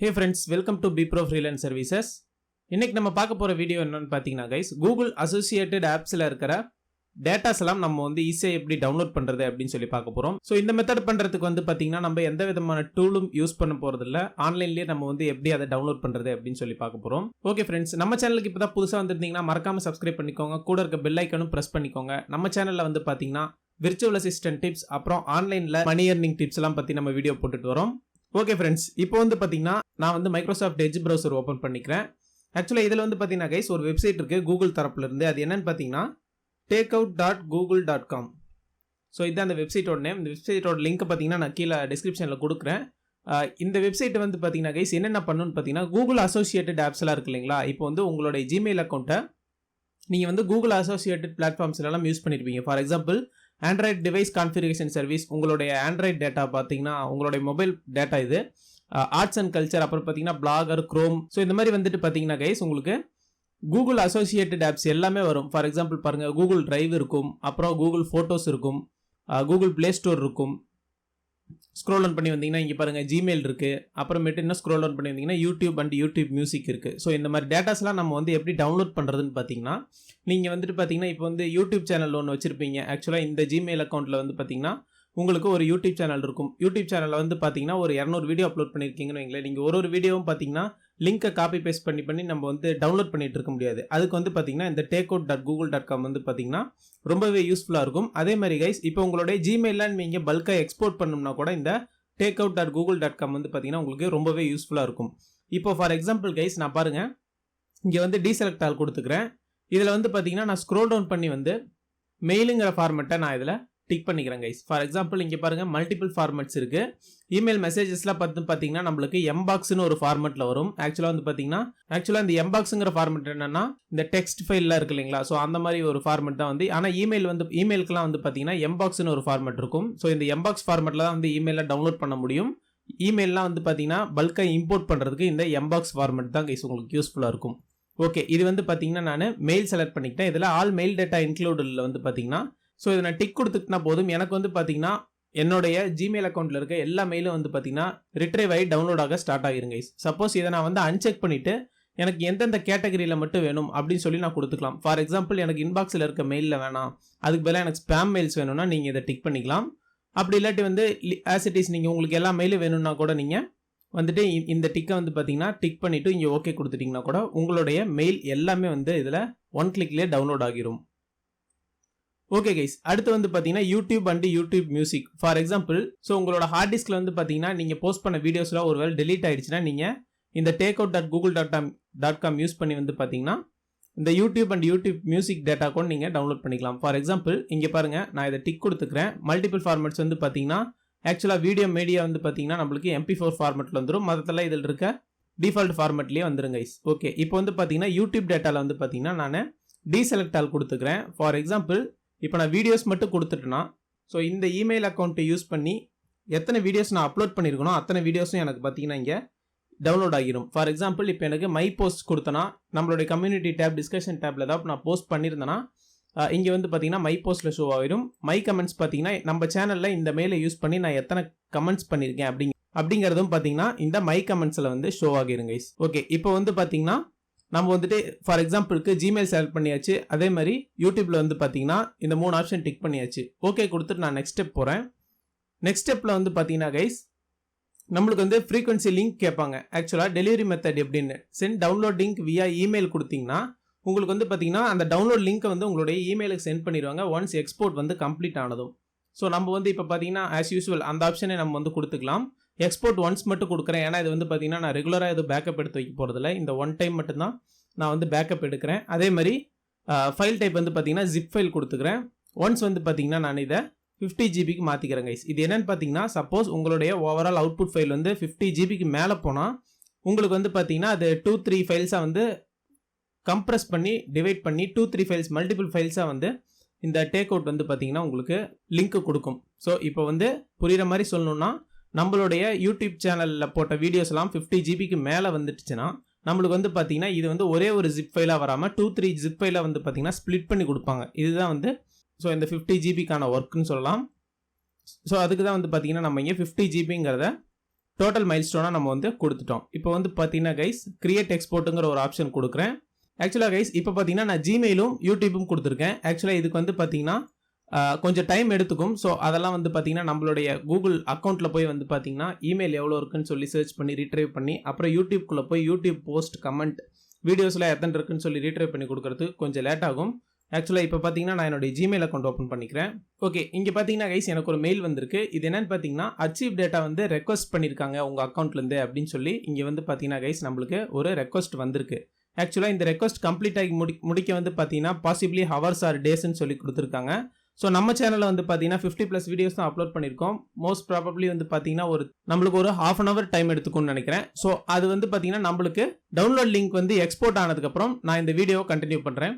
Hey friends, welcome to BPro Freelance Services. இன்னைக்கு நம்ம பார்க்க போற வீடியோ என்னன்னு பாத்தீங்கன்னா guys, Google Associated Appsல இருக்கிற டேட்டாஸ் எல்லாம் நம்ம வந்து ஈஸியா எப்படி டவுன்லோட் பண்றது அப்படின்னு சொல்லி பார்க்க போறோம். சோ இந்த மெத்தட் பண்றதுக்கு வந்து பாத்தீங்கன்னா நம்ம எந்த விதமான டூலும் யூஸ் பண்ண போறது இல்ல. ஆன்லைன்லயே நம்ம வந்து எப்படி அதை டவுன்லோட் பண்றது அப்படின்னு சொல்லி பார்க்க போறோம். ஓகே ஃப்ரெண்ட்ஸ், நம்ம சேனலுக்கு இப்பதான் புதுசா வந்திருந்தீங்கன்னா மறக்காம சப்ஸ்கிரைப் பண்ணிக்கோங்க. கூட இருக்க பெல் ஐகானும் பிரஸ் பண்ணிக்கோங்க. நம்ம சேனல்ல வந்து பாத்தீங்கன்னா விர்ச்சுவல் அசிஸ்டன்ட் டிப்ஸ் அப்புறம் ஆன்லைன்ல மணி earning டிப்ஸ் எல்லாம் பத்தி நம்ம வீடியோ போட்டுட்டு வரோம். ஓகே ஃப்ரெண்ட்ஸ், இப்போ வந்து பாத்தீங்கன்னா நான் வந்து மைக்ரோசாஃப்ட் எட்ஜ் ப்ரௌசர் ஓபன் பண்ணிக்கிறேன். ஆக்சுவலா இதுல வந்து பாத்தீங்கன்னா கைஸ் ஒரு வெப்சைட் இருக்கு கூகுள் தரப்புல இருந்து. அது என்னன்னு பாத்தீங்கன்னா takeout.google.com. ஸோ இதுதான் அந்த வெப்சைட்டோட நேம். இந்த வெப்சைட்டோட லிங்க் பாத்தீங்கன்னா நான் கீழே டிஸ்கிரிப்ஷன்ல கொடுக்குறேன். இந்த வெப்சைட் வந்து பாத்தீங்கன்னா கைஸ் என்னென்ன பண்ணணும்னு பாத்தீங்கன்னா கூகுள் அசோசியேட்டட் ஆப்ஸ் எல்லாம் இருக்கு இல்லைங்களா. இப்போ வந்து உங்களுடைய ஜிமெயில் அக்கௌண்ட்டை நீங்க வந்து கூகுள் அசோசியேட்டட் பிளாட்ஃபார்ம்ஸ் எல்லாம் யூஸ் பண்ணிருப்பீங்க. For example Android device configuration service, உங்களுடைய ஆண்ட்ராய்ட் டேட்டா பார்த்தீங்கன்னா உங்களுடைய மொபைல் டேட்டா இது. ஆர்ட்ஸ் அண்ட் கல்ச்சர், அப்புறம் பார்த்தீங்கன்னா பிளாகர், குரோம். ஸோ இந்த மாதிரி வந்துட்டு பார்த்தீங்கன்னா கைஸ் உங்களுக்கு கூகுள் அசோசியேட்டட் ஆப்ஸ் எல்லாமே வரும். ஃபார் எக்ஸாம்பிள் பாருங்க, கூகுள் டிரைவ் இருக்கும், அப்புறம் கூகுள் ஃபோட்டோஸ் இருக்கும், கூகுள் பிளே ஸ்டோர் இருக்கும். ஸ்க்ரோல் ஆன் பண்ணி வந்தீங்கன்னா இங்கே பாருங்க ஜிமெயில் இருக்கு. அப்புறமேட்டு இன்னும் ஸ்க்ரோல் ஆன் பண்ணி வந்தீங்கன்னா யூடியூப் அண்ட் யூடியூப் மியூசிக் இருக்கு. ஸோ இந்த மாதிரி டேட்டாஸ்லாம் நம்ம வந்து எப்படி டவுன்லோட் பண்ணுறதுன்னு பார்த்தீங்கன்னா நீங்கள் வந்துட்டு பார்த்தீங்கன்னா இப்போ வந்து யூடியூப் சேனல் ஒன்று வச்சிருப்பீங்க. ஆக்சுவலாக இந்த ஜிமெயில் அக்கௌண்ட்டில் வந்து பார்த்தீங்கன்னா உங்களுக்கு ஒரு யூடியூப் சேனல் இருக்கும். யூடியூப் சேனலில் வந்து பார்த்தீங்கன்னா ஒரு 200 வீடியோ அப்லோட் பண்ணியிருக்கீங்கன்னு வைங்களேன். நீங்கள் ஒரு வீடியோவும் பார்த்தீங்கன்னா லிங்கை காப்பி பேஸ்ட் பண்ணி நம்ம வந்து டவுன்லோட் பண்ணிட்டு இருக்க முடியாது. அதுக்கு வந்து பார்த்தீங்கன்னா இந்த takeout.google.com வந்து பார்த்தீங்கன்னா ரொம்பவே யூஸ்ஃபுல்லாக இருக்கும். அதே மாதிரி கைஸ் இப்போ உங்களுடைய ஜிமெயிலில் நீங்கள் பல்காக எக்ஸ்போர்ட் பண்ணணும்னா கூட இந்த takeout.google.com வந்து பார்த்தீங்கன்னா உங்களுக்கு ரொம்பவே யூஸ்ஃபுல்லாக இருக்கும். இப்போ ஃபார் எக்ஸாம்பிள் கைஸ் நான் பாருங்க இங்கே வந்து டீசெலக்ட் ஆல் கொடுத்துக்கிறேன். இதில் வந்து பார்த்தீங்கன்னா நான் ஸ்க்ரோல் டவுன் பண்ணி வந்து மெயிலுங்கிற ஃபார்மெட்டை நான் இதில் டிக் பண்ணிக்கிறேன் கைஸ். ஃபார் எக்ஸாம்பிள் இங்கே பாருங்க மல்டிபிள் ஃபார்மெட்ஸ் இருக்கு. இமெயில் மெசேஜஸ்லாம் பார்த்தீங்கன்னா நம்மளுக்கு எம்பாக்ஸ்னு ஒரு ஃபார்மெட்ல வரும். ஆக்சுவலாக வந்து பார்த்தீங்கன்னா இந்த எம்பாக்ஸுங்கிற ஃபார்மெட் என்னன்னா இந்த டெக்ஸ்ட் ஃபைல்லாம் இருக்கு இல்லைங்களா. ஸோ அந்த மாதிரி ஒரு ஃபார்மெட் தான் வந்து. ஆனால் இமெயிலுக்குலாம் வந்து பார்த்தீங்கன்னா எம்பாக்ஸ்னு ஒரு ஃபார்மெட் இருக்கும். ஸோ இந்த எம்பாக்ஸ் ஃபார்மெட்ல தான் வந்து இமெயில டவுன்லோட் பண்ண முடியும். இமெயிலாம் வந்து பார்த்தீங்கன்னா பல்காக இம்போர்ட் பண்ணுறதுக்கு இந்த எம்பாக்ஸ் ஃபார்மெட் தான் கைஸ் உங்களுக்கு யூஸ்ஃபுல்லாக இருக்கும். ஓகே, இது வந்து பார்த்தீங்கன்னா நான் மெயில் செலக்ட் பண்ணிக்கிட்டேன். இதில் ஆல் மெயில் டேட்டா இன்க்ளூடில் வந்து பார்த்தீங்கன்னா ஸோ இதை நான் டிக் கொடுத்துக்கிட்டா போதும். எனக்கு வந்து பார்த்தீங்கன்னா என்னுடைய ஜிமெயில் அக்கௌண்ட்டில் இருக்க எல்லா மெயிலும் வந்து பார்த்தீங்கன்னா ரிட்ரைவ் ஆகி டவுன்லோட் ஆக ஸ்டார்ட் ஆகிருங்க. சப்போஸ் இதை நான் வந்து அன்செக் பண்ணிவிட்டு எனக்கு எந்தெந்த கேட்டகரியில் மட்டும் வேணும் அப்படின்னு சொல்லி நான் கொடுத்துக்கலாம். ஃபார் எக்ஸாம்பிள் எனக்கு இன்பாக்ஸில் இருக்க மெயிலில் வேணாம், அதுக்கு பதிலாக எனக்கு ஸ்பேம் மெயில்ஸ் வேணும்னா நீங்கள் இதை டிக் பண்ணிக்கலாம். அப்படி இல்லாட்டி வந்து ஆஸ் இட் இஸ் நீங்கள் உங்களுக்கு எல்லா மெயிலும் வேணும்னா கூட நீங்கள் வந்துட்டு இந்த டிக்கை வந்து பார்த்தீங்கன்னா டிக் பண்ணிவிட்டு இங்கே ஓகே கொடுத்துட்டிங்கன்னா கூட உங்களுடைய மெயில் எல்லாமே வந்து இதில் ஒன் கிளிக்லேயே டவுன்லோட் ஆகிரும். ஓகே கைஸ், அடுத்து வந்து பார்த்தீங்கன்னா YouTube and YouTube music. For example so உங்களோட ஹார்ட் டிஸ்கில் வந்து பார்த்தீங்கன்னா நீங்கள் போஸ்ட் பண்ண வீடியோஸ்லாம் ஒரு வேளை டெலீட் ஆயிடுச்சுன்னா நீங்கள் இந்த takeout.google.com யூஸ் பண்ணி வந்து பார்த்தீங்கன்னா இந்த YouTube and YouTube music data கூட நீங்கள் டவுன்லோட் பண்ணிக்கலாம். ஃபார் எக்ஸாம்பிள் இங்கே பாருங்க நான் இதை டிக் கொடுத்துக்கிறேன். மல்டிபிள் ஃபார்மெட்ஸ் வந்து பார்த்தீங்கன்னா ஆக்சுவலாக வீடியோ மீடியா வந்து பார்த்தீங்கன்னா நம்மளுக்கு MP4 ஃபார்மெட்டில் வந்துடும். மற்றதெல்லாம் இதில் இருக்க டிஃபால்ட் ஃபார்மெட்லேயே வந்துடும் கைஸ். ஓகே, இப்போ வந்து பார்த்தீங்கன்னா யூடியூப் டேட்டாவில் வந்து பார்த்தீங்கன்னா நான் டீசெலக்ட் ஆல் கொடுத்துக்கிறேன். ஃபார் எக்ஸாம்பிள் இப்போ நான் வீடியோஸ் மட்டும் கொடுத்துட்டேன்னா ஸோ இந்த இமெயில் அக்கௌண்ட்டை யூஸ் பண்ணி எத்தனை வீடியோஸ் நான் அப்லோட் பண்ணியிருக்கணும் அத்தனை வீடியோஸும் எனக்கு பார்த்தீங்கன்னா இங்கே டவுன்லோட் ஆகிரும். ஃபார் எக்ஸாம்பிள் இப்போ எனக்கு மை போஸ்ட் கொடுத்தனா நம்மளுடைய கம்யூனிட்டி டேப் டிஸ்கஷன் டேப்ல ஏதாவது நான் போஸ்ட் பண்ணியிருந்தேன்னா இங்கே வந்து பார்த்தீங்கன்னா மை போஸ்ட்டில் ஷோ ஆகிரும். மை கமெண்ட்ஸ் பார்த்தீங்கன்னா நம்ம சேனலில் இந்த மெயிலை யூஸ் பண்ணி நான் எத்தனை கமெண்ட்ஸ் பண்ணியிருக்கேன் அப்படிங்கிறதும் பார்த்தீங்கன்னா இந்த மை கமெண்ட்ஸில் வந்து ஷோ ஆகிருங்க. ஓகே, இப்போ வந்து பார்த்தீங்கன்னா நம்ம வந்துட்டு ஃபார் எக்ஸாம்பிளுக்கு ஜிமெயில் செலக்ட் பண்ணியாச்சு. அதே மாதிரி யூடியூப்ல வந்து பார்த்தீங்கன்னா இந்த 3 ஆப்ஷன் டிக் பண்ணியாச்சு. ஓகே கொடுத்துட்டு நான் நெக்ஸ்ட் ஸ்டெப் போகிறேன். நெக்ஸ்ட் ஸ்டெப்பில் வந்து பார்த்தீங்கன்னா கைஸ் நம்மளுக்கு வந்து ஃப்ரீக்வன்சி லிங்க் கேட்பாங்க. ஆக்சுவலாக டெலிவரி மெத்தட் எப்படின்னு சென்ட் டவுன்லோட் லிங்க் வியா இமெயில் கொடுத்தீங்கன்னா உங்களுக்கு வந்து பார்த்தீங்கன்னா அந்த டவுன்லோட் லிங்க்கை வந்து உங்களுடைய இமெயிலுக்கு சென்ட் பண்ணிடுவாங்க ஒன்ஸ் எக்ஸ்போர்ட் வந்து கம்ப்ளீட் ஆனதும். ஸோ நம்ம வந்து இப்போ பார்த்தீங்கன்னா ஆஸ் யூஸ்வல் அந்த ஆப்ஷனை நம்ம வந்து கொடுத்துக்கலாம். எக்ஸ்போர்ட் ஒன்ஸ் மட்டும் கொடுக்குறேன். ஏன்னா இது வந்து பார்த்தீங்கன்னா நான் ரெகுலராக எதுவும் பேக்கப் எடுத்து வைக்க போகிறதில்ல. இந்த ஒன் டைம் மட்டும்தான் நான் வந்து பேக்கப் எடுக்கிறேன். அதே மாதிரி ஃபைல் டைப் வந்து பார்த்தீங்கன்னா ஜிப் ஃபைல் கொடுத்துக்கிறேன். ஒன்ஸ் வந்து பார்த்தீங்கன்னா நான் இதை 50 GB மாற்றிக்கிறேன் கைஸ். இது என்னன்னு பார்த்தீங்கன்னா சப்போஸ் உங்களுடைய ஓவரால் அவுட்புட் ஃபைல் வந்து 50 GB மேலே போனால் உங்களுக்கு வந்து பார்த்தீங்கன்னா அது 2-3 ஃபைல்ஸாக வந்து கம்ப்ரஸ் பண்ணி டிவைட் பண்ணி 2-3 ஃபைல்ஸ் மல்டிபிள் ஃபைல்ஸாக வந்து இந்த டேக்அவுட் வந்து பார்த்தீங்கன்னா உங்களுக்கு லிங்க் கொடுக்கும். ஸோ இப்போ வந்து புரிகிற மாதிரி சொல்லணும்னா நம்மளுடைய யூடியூப் சேனலில் போட்ட வீடியோஸ் எல்லாம் 50 GBக்கு மேலே வந்துட்டுச்சுன்னா நம்மளுக்கு வந்து பார்த்தீங்கன்னா இது வந்து ஒரே ஒரு ஜிப் ஃபைலாக வராமல் 2-3 ஜிப் ஃபைலாக வந்து பார்த்தீங்கன்னா ஸ்ப்ளிட் பண்ணி கொடுப்பாங்க. இதுதான் வந்து ஸோ இந்த 50 GBக்கான ஒர்க்குன்னு சொல்லலாம். ஸோ அதுக்கு தான் வந்து பார்த்தீங்கன்னா நம்ம இங்கே 50 GBங்கிறத டோட்டல் மைல்ஸ்டோனாக நம்ம வந்து கொடுத்துட்டோம். இப்போ வந்து பார்த்தீங்கன்னா கைஸ் கிரியேட் எக்ஸ்போர்ட்டுங்கிற ஒரு ஆப்ஷன் கொடுக்குறேன். ஆக்சுவலாக கைஸ் இப்போ பார்த்தீங்கன்னா நான் ஜிமெயிலும் யூடியூப்பும் கொடுத்துருக்கேன். ஆக்சுவலாக இதுக்கு வந்து பார்த்தீங்கன்னா கொஞ்சம் டைம் எடுத்துக்கும். ஸோ அதெல்லாம் வந்து பார்த்தீங்கன்னா நம்மளுடைய கூகுள் அக்கௌண்ட்டில் போய் வந்து பார்த்தீங்கன்னா இமெயில் எவ்வளோ இருக்குன்னு சொல்லி சர்ச் பண்ணி ரீட்ரைவ் பண்ணி அப்புறம் யூடியூப்குள்ளே போய் யூடியூப் போஸ்ட் கமெண்ட் வீடியோஸில் எத்தனை இருக்குன்னு சொல்லி ரீட்ரைவ் பண்ணி கொடுக்குறது கொஞ்சம் லேட் ஆகும். ஆக்சுவலாக இப்போ பார்த்தீங்கன்னா நான் என்னுடைய ஜிமெயில் அக்கௌண்ட் ஓப்பன் பண்ணிக்கிறேன். ஓகே, இங்கே பார்த்தீங்கன்னா கைஸ் எனக்கு ஒரு மெயில் வந்திருக்கு. இது என்னன்னு பார்த்தீங்கன்னா அச்சீவ் டேட்டா வந்து ரெக்வஸ்ட் பண்ணியிருக்காங்க உங்கள் அக்கௌண்ட்லேருந்து அப்படின்னு சொல்லி இங்கே வந்து பார்த்தீங்கன்னா கைஸ் நம்மளுக்கு ஒரு ரெக்வஸ்ட் வந்திருக்கு. ஆக்சுவலாக இந்த ரெக்வஸ்ட் கம்ப்ளீட் ஆகி முடிக்க வந்து பார்த்தீங்கன்னா பாசிபிளி ஹவர்ஸ் ஆர் டேஸ்ன்னு சொல்லி கொடுத்துருக்காங்க. ஸோ நம்ம சேனலில் வந்து பார்த்தீங்கன்னா 50+ வீடியோஸ் தான் அப்லோட் பண்ணியிருக்கோம். மோஸ்ட் ப்ராபப்ளி வந்து பார்த்தீங்கன்னா நம்மளுக்கு ஒரு ½ an hour டைம் எடுத்துக்கும்னு நினைக்கிறேன். ஸோ அது வந்து பார்த்தீங்கன்னா நம்மளுக்கு டவுன்லோட் லிங்க் வந்து எக்ஸ்போர்ட் ஆனதுக்கப்புறம் நான் இந்த வீடியோவை கண்டினியூ பண்ணுறேன்.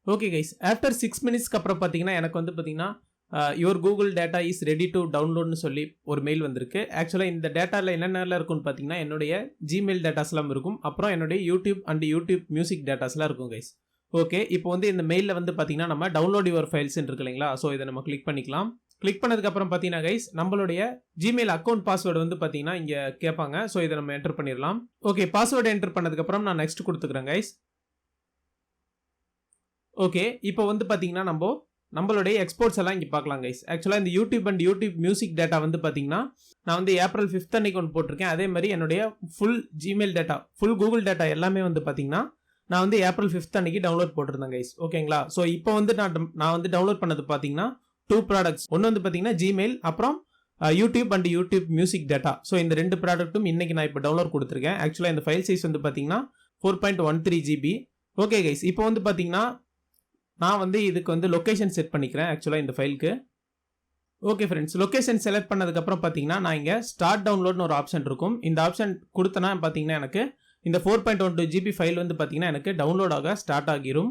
ஓகே கைஸ், ஆஃப்டர் 6 minutesக்கு அப்புறம் பார்த்தீங்கன்னா எனக்கு வந்து பார்த்தீங்கன்னா your Google data is ready to டவுன்லோட்னு சொல்லி ஒரு மெயில் வந்திருக்கு. ஆக்சுவலாக இந்த டேட்டாவில் என்னென்னலாம் இருக்குன்னு பார்த்தீங்கன்னா என்னுடைய ஜிமெயில் டேட்டாஸ்லாம் இருக்கும், அப்புறம் என்னுடைய யூடியூப் அண்ட் யூடியூப் மியூசிக் டேட்டாஸ்லாம் இருக்கும் கைஸ். ஓகே, இப்போ வந்து இந்த மெயிலில் வந்து பார்த்தீங்கன்னா நம்ம டவுன்லோட் யுவர் ஃபைல்ஸ் இருக்கு இல்லைங்களா? ஸோ இதை நம்ம கிளிக் பண்ணிக்கலாம். கிளிக் பண்ணதுக்கப்புறம் பார்த்தீங்கன்னா கைஸ் நம்மளுடைய ஜிமெயில் அக்கௌண்ட் பாஸ்வேர்டு வந்து பார்த்தீங்கன்னா இங்கே கேட்பாங்க. ஸோ இதை நம்ம என்டர் பண்ணிடலாம். ஓகே, பாஸ்வேர்டு என்டர் பண்ணதுக்கப்புறம் நான் நெக்ஸ்ட் கொடுத்துக்கிறேன் கைஸ். ஓகே, இப்போ வந்து பார்த்தீங்கன்னா நம்மளுடைய எக்ஸ்போர்ட்ஸ் எல்லாம் இங்கே பார்க்கலாம் கைஸ். ஆக்சுவலாக இந்த YouTube and YouTube music data வந்து பார்த்தீங்கன்னா நான் வந்து April 5th அன்னைக்கு ஒன்று போட்டிருக்கேன். அதே மாதிரி என்னுடைய full Gmail data full Google data எல்லாமே வந்து பார்த்தீங்கன்னா நான் வந்து April 5th அன்னைக்கு டவுன்லோட் போட்டிருந்தேன் கைஸ். ஓகேங்களா? ஸோ இப்போ வந்து நான் வந்து டவுன்லோட் பண்ணது பார்த்தீங்கன்னா 2 ப்ராடக்ட்ஸ். ஒன்று வந்து பார்த்தீங்கன்னா ஜிமெயில், அப்புறம் YouTube and YouTube music data. So இந்த 2 ப்ராடக்ட்டும் இன்னைக்கு நான் இப்போ டவுன்லோட் கொடுத்துருக்கேன். ஆக்சுவலாக இந்த ஃபைல் சைஸ் வந்து பார்த்தீங்கன்னா 4.13 GB. ஓகே கைஸ், இப்போ வந்து பார்த்தீங்கன்னா நான் வந்து இதுக்கு வந்து லொக்கேஷன் செட் பண்ணிக்கிறேன் ஆக்சுவலாக இந்த ஃபைலுக்கு. ஓகே ஃப்ரெண்ட்ஸ், லொக்கேஷன் செலக்ட் பண்ணதுக்கப்புறம் பார்த்தீங்கன்னா நான் இங்கே ஸ்டார்ட் டவுன்லோட்னு ஒரு ஆப்ஷன் இருக்கும். இந்த ஆப்ஷன் கொடுத்தனா பார்த்தீங்கன்னா எனக்கு இந்த 4.12 GB ஃபைல் வந்து பார்த்தீங்கன்னா எனக்கு டவுன்லோட் ஆக ஸ்டார்ட் ஆகிரும்.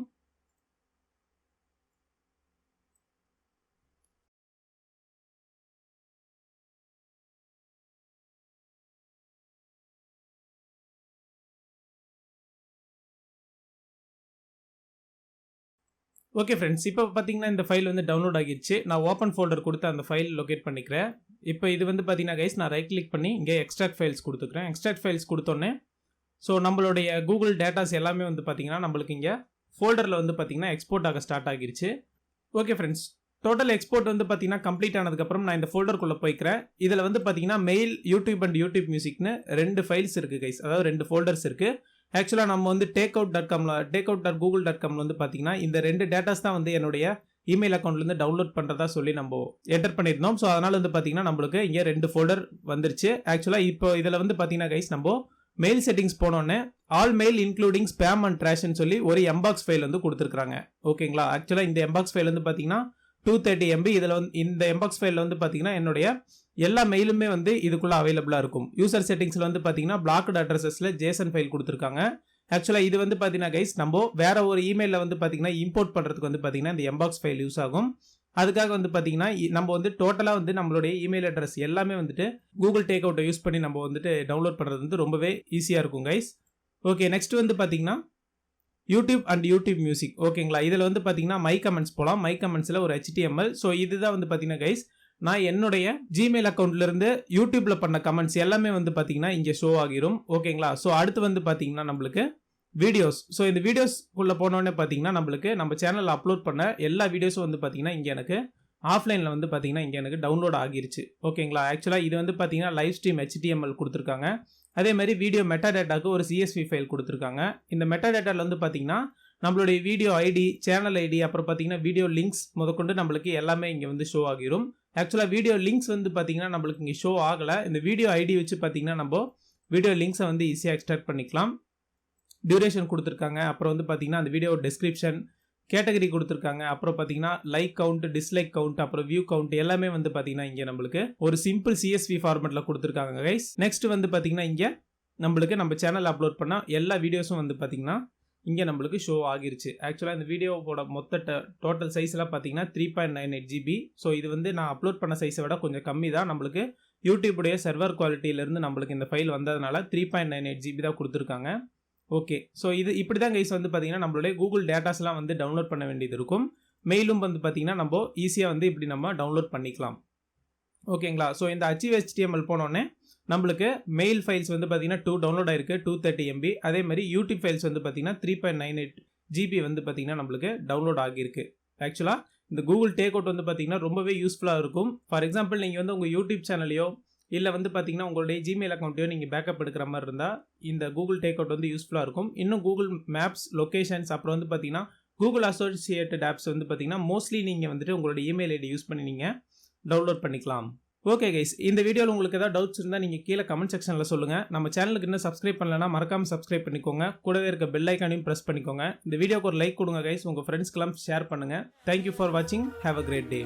ஓகே ஃப்ரெண்ட்ஸ், இப்போ பார்த்தீங்கன்னா இந்த ஃபைல் வந்து டவுன்லோட் ஆகிடுச்சு. நான் ஓப்பன் ஃபோல்டர் கொடுத்து அந்த ஃபைல் லொக்கேட் பண்ணிக்கிறேன். இப்போ இது வந்து பார்த்தீங்கன்னா கைஸ் நான் ரைட் கிளிக் பண்ணி இங்கே எக்ஸ்ட்ராக்ட் ஃபைல்ஸ் கொடுத்துக்கிறேன். எக்ஸ்ட்ராக்ட் ஃபைல்ஸ் கொடுத்தோன்னே ஸோ நம்மளுடைய கூகுள் டேட்டாஸ் எல்லாமே வந்து பார்த்தீங்கன்னா நம்மளுக்கு இங்கே ஃபோல்டரில் வந்து பார்த்தீங்கன்னா எக்ஸ்போர்ட் ஆக ஸ்டார்ட் ஆகிருச்சு. ஓகே ஃப்ரெண்ட்ஸ், டோட்டல் எக்ஸ்போர்ட் வந்து பார்த்தீங்கன்னா கம்ப்ளீட் ஆனதுக்கப்புறம் நான் இந்த ஃபோல்டருக்குள்ளே போய்க்கிறேன். இதில் வந்து பார்த்தீங்கன்னா மெயில், யூடியூப் அண்ட் யூடியூப் மியூசிக்னு 2 ஃபைல்ஸ் இருக்குது கைஸ், அதாவது 2 ஃபோல்டர்ஸ் இருக்குது. ஆக்சுவலாக நம்ம வந்து takeout.google.com வந்து பார்த்தீங்கன்னா இந்த 2 டேட்டாஸ் தான் வந்து என்னுடைய இமெயில் அக்கௌண்ட்லேருந்து டவுன்லோட் பண்ணுறதா சொல்லி நம்ம என்டர் பண்ணியிருந்தோம். ஸோ அதனால் வந்து பார்த்தீங்கன்னா நம்மளுக்கு இங்கே 2 ஃபோல்டர் வந்துருச்சு. ஆக்சுவலாக இப்போ இதில் வந்து பார்த்தீங்கன்னா கைஸ் நம்ம மெயில் செட்டிங்ஸ் போனோன்னே all mail including spam and ட்ராஷ்னு சொல்லி ஒரு எம்பாக்ஸ் ஃபைல் வந்து கொடுத்துருக்காங்க. ஓகேங்களா? ஆக்சுவலாக இந்த எம்பாக்ஸ் ஃபைல் வந்து பார்த்தீங்கன்னா 230 MB. இதில் வந்து இந்த எம்பாக்ஸ் ஃபைலில் வந்து பார்த்தீங்கன்னா என்னுடைய எல்லா மெயிலுமே வந்து இதுக்குள்ளே அவைலபிளாக இருக்கும். யூசர் செட்டிங்ஸில் வந்து பார்த்தீங்கன்னா பிளாக்டு அட்ரஸஸில் JSON ஃபைல் கொடுத்துருக்காங்க. ஆக்சுவலாக இது வந்து பார்த்தீங்கன்னா கைஸ் நம்ம வேற ஒரு இமெயிலில் வந்து பார்த்தீங்கன்னா இம்போர்ட் பண்ணுறதுக்கு வந்து பார்த்தீங்கன்னா இந்த எம்பாக்ஸ் ஃபைல் யூஸ் ஆகும். அதுக்காக வந்து பார்த்தீங்கன்னா நம்ம வந்து டோட்டலாக வந்து நம்மளுடைய இமெயில் அட்ரஸ் எல்லாமே வந்துட்டு கூகுள் டேக்அவுட்டை யூஸ் பண்ணி நம்ம வந்துட்டு டவுன்லோட் பண்ணுறது வந்து ரொம்பவே ஈஸியாக இருக்கும் கைஸ். ஓகே, நெக்ஸ்ட் வந்து பார்த்தீங்கன்னா யூடியூப் அண்ட் யூடியூப் மியூசிக். ஓகேங்களா? இதில் வந்து பார்த்தீங்கன்னா மை கமெண்ட்ஸ் போகலாம். மை கமெண்ட்ஸில் ஒரு HTML. ஸோ இதுதான் வந்து பார்த்தீங்கன்னா கைஸ் நான் என்னுடைய ஜிமெயில் அக்கௌண்ட்லேருந்து யூடியூப்பில் பண்ண கமெண்ட்ஸ் எல்லாமே வந்து பார்த்தீங்கன்னா இங்கே ஷோ ஆகிரும். ஓகேங்களா? ஸோ அடுத்து வந்து பார்த்தீங்கன்னா நம்மளுக்கு வீடியோஸ். ஸோ இந்த வீடியோஸ்க்குள்ளே போனோடனே பார்த்தீங்கன்னா நம்மளுக்கு நம்ம சேனலில் அப்லோட் பண்ண எல்லா வீடியோஸும் வந்து பார்த்தீங்கன்னா இங்கே எனக்கு ஆஃப்லைனில் வந்து பார்த்தீங்கன்னா இங்கே எனக்கு டவுன்லோட் ஆகிருச்சு. ஓகேங்களா? ஆக்சுவலாக இது வந்து பார்த்தீங்கன்னா லைவ் ஸ்ட்ரீம் HTML கொடுத்துருக்காங்க. அதே மாதிரி வீடியோ மெட்டா டேட்டாக்கு ஒரு CSV ஃபைல் கொடுத்துருக்காங்க. இந்த மெட்டா டேட்டாவில் வந்து பார்த்தீங்கன்னா நம்மளுடைய வீடியோ ஐடி, சேனல் ஐடி, அப்புறம் பார்த்தீங்கன்னா வீடியோ லிங்க்ஸ் முதற்கொண்டு நம்மளுக்கு எல்லாமே இங்கே வந்து ஷோ ஆகிரும். ஆக்சுவலாக வீடியோ லிங்க்ஸ் வந்து பார்த்தீங்கன்னா நம்மளுக்கு இங்கே ஷோ ஆகலை. இந்த வீடியோ ஐடி வச்சு பார்த்தீங்கன்னா நம்ம வீடியோ லிங்க்ஸை வந்து ஈஸியாக எக்ஸ்ட்ராக்ட் பண்ணிக்கலாம். டியூரேஷன் கொடுத்துருக்காங்க. அப்புறம் வந்து பார்த்தீங்கன்னா அந்த வீடியோ டெஸ்கிரிப்ஷன், கேட்டகரி கொடுத்துருக்காங்க. அப்புறம் பார்த்தீங்கன்னா லைக் கவுண்ட், டிஸ்லைக் கவுண்ட், அப்புறம் வியூ கவுண்ட் எல்லாமே வந்து பார்த்தீங்கன்னா இங்கே நம்மளுக்கு ஒரு சிம்பிள் CSV ஃபார்மெட்டில் கொடுத்துருக்காங்க கைஸ். நெக்ஸ்ட் வந்து பார்த்தீங்கன்னா இங்கே நம்மளுக்கு நம்ம சேனல் அப்லோட் பண்ண எல்லா வீடியோஸும் வந்து பார்த்தீங்கன்னா இங்கே நம்மளுக்கு ஷோ ஆகிருச்சு. ஆக்சுவலாக இந்த வீடியோவோட மொத்த டோட்டல் சைஸ்லாம் பார்த்தீங்கன்னா 3.98 GB. ஸோ இது வந்து நான் அப்லோட் பண்ண சைஸை விட கொஞ்சம் கம்மி தான். நம்மளுக்கு யூடியூபுடைய சர்வர் குவாலிட்டியிலேருந்து நம்மளுக்கு இந்த ஃபைல் வந்ததுனால 3.98 GB தான் கொடுத்துருக்காங்க. ஓகே, ஸோ இது இப்படி தான் கைஸ் வந்து பார்த்தீங்கன்னா நம்மளுடைய கூகுள் டேட்டாஸ்லாம் வந்து டவுன்லோட் பண்ண வேண்டியது இருக்கும். மெயிலும் வந்து பார்த்தீங்கன்னா நம்ம ஈஸியாக வந்து இப்படி நம்ம டவுன்லோட் பண்ணிக்கலாம். ஓகேங்களா. ஸோ இந்த அச்சீவ் HTML போனோடனே நம்மளுக்கு மெயில் ஃபைல்ஸ் வந்து பார்த்தீங்கன்னா 2 டவுன்லோட் ஆயிருக்கு 230 MB. அதே மாதிரி யூடியூப் ஃபைல்ஸ் வந்து பார்த்தீங்கன்னா 3.98 GB வந்து பார்த்தீங்கன்னா நம்மளுக்கு டவுன்லோட் ஆகியிருக்கு. ஆக்சுவலாக இந்த கூகுள் டேக் அவுட் வந்து பார்த்தீங்கன்னா ரொம்பவே யூஸ்ஃபுல்லாக இருக்கும். ஃபார் எக்ஸாம்பிள் நீங்கள் வந்து உங்கள் யூடியூப் சேனலையோ இல்லை வந்து பார்த்தீங்கன்னா உங்களுடைய ஜிமெயில் அக்கௌண்ட்டையோ நீங்கள் பேக்கப் எடுக்கிற மாதிரி இருந்தால் இந்த கூகுள் டேக் அவுட் வந்து யூஸ்ஃபுல்லாக இருக்கும். இன்னும் கூகுள் மேப்ஸ், லொக்கேஷன்ஸ், அப்புறம் வந்து பார்த்தீங்கன்னா கூகுள் அசோசியேட்டட் ஆப்ஸ் வந்து பார்த்தீங்கன்னா மோஸ்ட்லி நீங்கள் வந்துட்டு உங்களோட இமெயில் ஐடி யூஸ் பண்ணி நீங்கள் டவுன்லோட் பண்ணிக்கலாம். ஓகே கைஸ், இந்த வீடியோவில் உங்களுக்கு ஏதாவது டவுட்ஸ் இருந்தால் நீங்கள் கீழே கமெண்ட் செக்ஷனில் சொல்லுங்கள். நம்ம சேனலுக்கு இன்னும் சப்ஸ்கிரைப் பண்ணலன்னா மறக்காமல் சப்ஸ்கிரைப் பண்ணிக்கோங்க. கூடவே இருக்க பெல் ஐக்கானையும் ப்ரெஸ் பண்ணிக்கோங்க. இந்த வீடியோக்கு ஒரு லைக் கொடுங்க கைஸ், உங்கள் ஃப்ரெண்ட்ஸ்க்கெல்லாம் ஷேர் பண்ணுங்கள். தேங்க்யூ ஃபார் வாட்சிங். Have a great day.